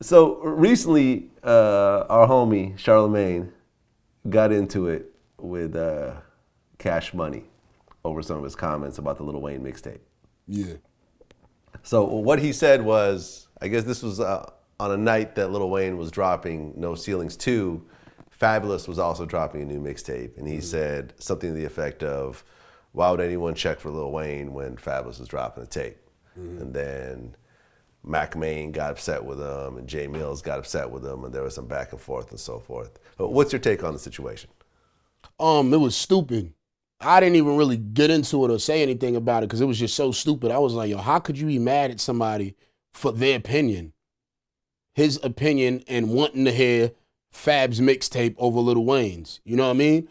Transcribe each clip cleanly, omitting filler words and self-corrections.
So recently, our homie Charlamagne got into it with Cash Money over some of his comments about the Lil Wayne mixtape. Yeah. So what he said was, I guess this was on a night that Lil Wayne was dropping No Ceilings 2. Fabulous was also dropping a new mixtape, and he said something to the effect of, "Why would anyone check for Lil Wayne when Fabulous is dropping a tape?" And then Mac Main got upset with him, and Jay Mills got upset with him, and there was some back and forth and so forth. But what's your take on the situation? It was stupid. I didn't even really get into it or say anything about it because it was just so stupid. I was like, yo, how could you be mad at somebody for their opinion? His opinion and wanting to hear Fab's mixtape over Lil Wayne's. You know what I mean?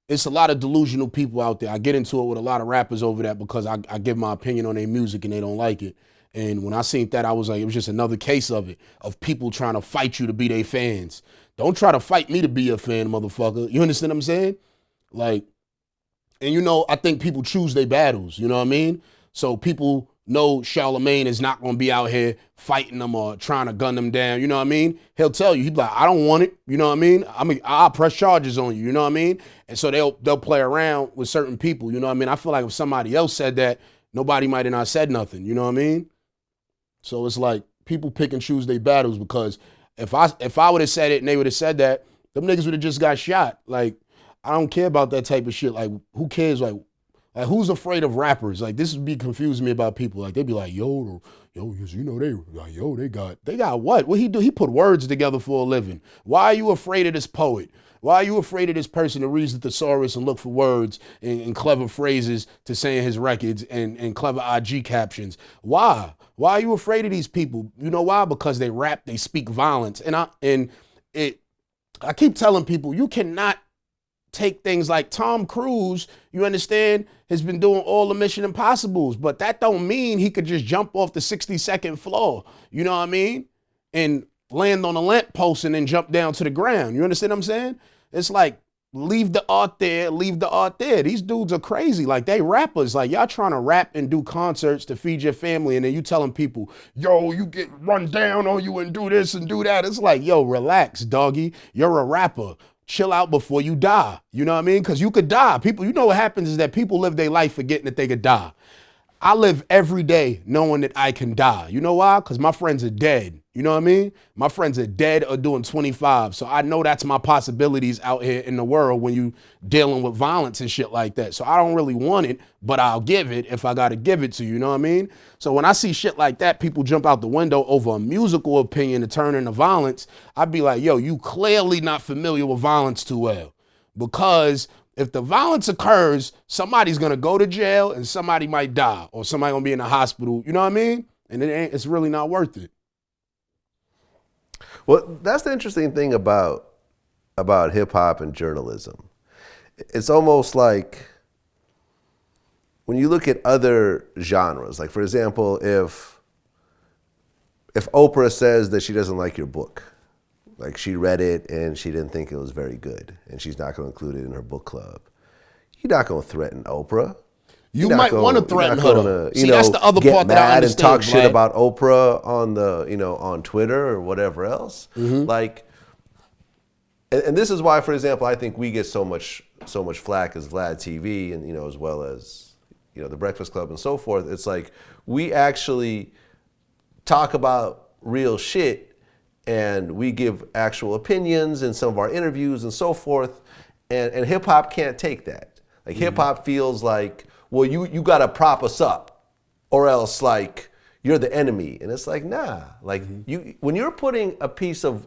It's a lot of delusional people out there. I get into it with a lot of rappers over that because I give my opinion on their music and they don't like it. And when I seen that, I was like, it was just another case of it, of people trying to fight you to be their fans. Don't try to fight me to be a fan, motherfucker. You understand what I'm saying? Like, and you know, I think people choose their battles, you know what I mean? So people know Charlamagne is not gonna be out here fighting them or trying to gun them down, you know what I mean? He'll tell you, he'd be like, I don't want it, you know what I mean? I'll press charges on you, you know what I mean? And so they'll play around with certain people, you know what I mean? I feel like if somebody else said that, nobody might have not said nothing, you know what I mean? So it's like people pick and choose their battles because if I would have said it and they would have said that, them niggas would have just got shot. Like, I don't care about that type of shit. Like, who cares? Like who's afraid of rappers? Like, this would be confusing me about people. Like, they'd be like, yo, you know, they got what? What he do? He put words together for a living. Why are you afraid of this poet? Why are you afraid of this person that reads the thesaurus and look for words and clever phrases to say in his records and clever IG captions? Why? Why are you afraid of these people? You know why? Because they rap, they speak violence. And I keep telling people, you cannot take things like Tom Cruise, you understand, has been doing all the Mission Impossibles, but that don't mean he could just jump off the 62nd floor, you know what I mean? And land on a lamp post and then jump down to the ground. You understand what I'm saying? It's like, leave the art there, leave the art there. These dudes are crazy. Like, they rappers. Like, y'all trying to rap and do concerts to feed your family, and then you telling people, yo, you get run down on you and do this and do that. It's like, yo, relax, doggy. You're a rapper. Chill out before you die. You know what I mean? Because you could die. People, you know what happens is that people live their life forgetting that they could die. I live every day knowing that I can die. You know why? Because my friends are dead. You know what I mean? My friends are dead or doing 25. So I know that's my possibilities out here in the world when you dealing with violence and shit like that. So I don't really want it, but I'll give it if I got to give it to you. You know what I mean? So when I see shit like that, people jump out the window over a musical opinion to turn into violence. I'd be like, yo, you clearly not familiar with violence too well. Because if the violence occurs, somebody's gonna go to jail and somebody might die or somebody gonna be in the hospital. You know what I mean? And it's really not worth it. Well, that's the interesting thing about hip hop and journalism. It's almost like when you look at other genres, like for example, if Oprah says that she doesn't like your book, like she read it and she didn't think it was very good and she's not going to include it in her book club, you're not going to threaten Oprah. You might want to threaten her. See, that's the other part that I understand. And talk shit about Oprah on on Twitter or whatever else. Like, and this is why, for example, I think we get so much flack as Vlad TV and as well as the Breakfast Club and so forth. It's like we actually talk about real shit and we give actual opinions in some of our interviews and so forth. And hip hop can't take that. Like hip hop feels like, well, you gotta prop us up, or else like you're the enemy. And it's like, nah. Like when you're putting a piece of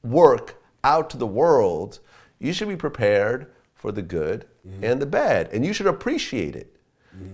work out to the world, you should be prepared for the good and the bad, and you should appreciate it.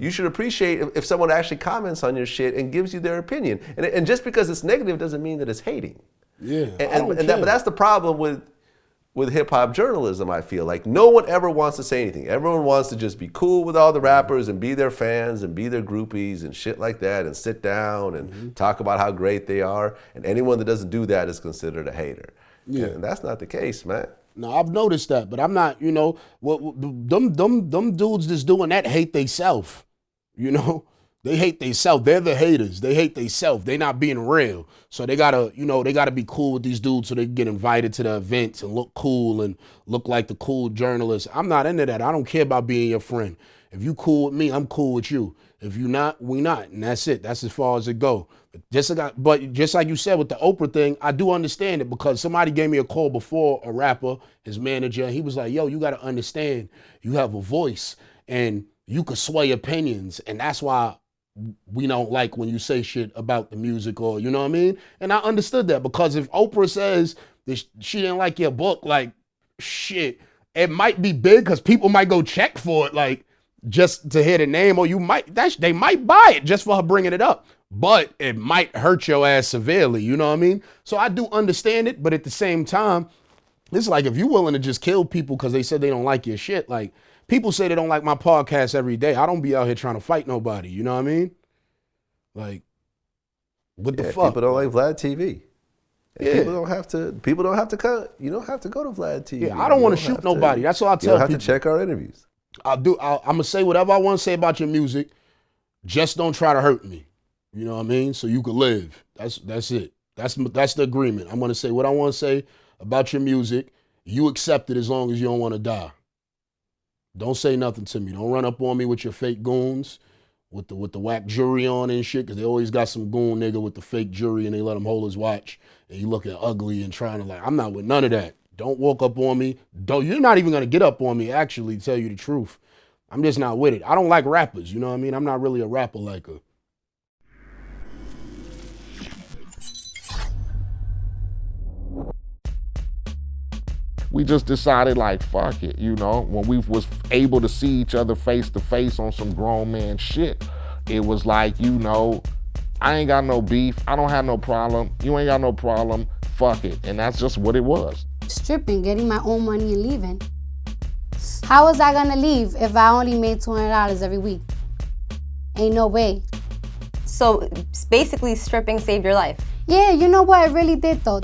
You should appreciate if someone actually comments on your shit and gives you their opinion. And just because it's negative doesn't mean that it's hating. Yeah, but that's the problem with hip hop journalism. I feel like no one ever wants to say anything. Everyone wants to just be cool with all the rappers and be their fans and be their groupies and shit like that and sit down and talk about how great they are. And anyone that doesn't do that is considered a hater. Yeah, and that's not the case, man. No, I've noticed that, but I'm not. Them dudes that's doing that hate theyself. They hate theyself. They're the haters. They hate theyself. They not being real. So they gotta, they gotta be cool with these dudes so they can get invited to the events and look cool and look like the cool journalist. I'm not into that. I don't care about being your friend. If you cool with me, I'm cool with you. If you not, we not. And that's it. That's as far as it go. But just like you said with the Oprah thing, I do understand it because somebody gave me a call before, a rapper, his manager, and he was like, yo, you gotta understand, you have a voice and you could sway opinions. And that's why we don't like when you say shit about the music or, you know what I mean? And I understood that because if Oprah says that she didn't like your book, like, shit, it might be big because people might go check for it, like, just to hear the name, or they might buy it just for her bringing it up. But it might hurt your ass severely, you know what I mean? So I do understand it, but at the same time, it's like if you're willing to just kill people because they said they don't like your shit, like, people say they don't like my podcast every day. I don't be out here trying to fight nobody. You know what I mean? Like, what the fuck? People don't like Vlad TV. Yeah. People don't have to cut. You don't have to go to Vlad TV. Yeah, I don't want to shoot nobody. That's all I tell people. You don't have to check our interviews. I'm going to say whatever I want to say about your music. Just don't try to hurt me. You know what I mean? So you can live. That's it. That's the agreement. I'm going to say what I want to say about your music. You accept it as long as you don't want to die. Don't say nothing to me. Don't run up on me with your fake goons, with the whack jury on and shit, because they always got some goon nigga with the fake jury and they let him hold his watch and you looking ugly and trying to like, I'm not with none of that. Don't walk up on me. You're not even gonna get up on me, actually, to tell you the truth. I'm just not with it. I don't like rappers, you know what I mean? I'm not really a rapper like her. We just decided like, fuck it, when we was able to see each other face to face on some grown man shit, it was like, I ain't got no beef, I don't have no problem, you ain't got no problem, fuck it. And that's just what it was. Stripping, getting my own money and leaving. How was I gonna leave if I only made $200 every week? Ain't no way. So basically stripping saved your life? Yeah, you know what? It really did though.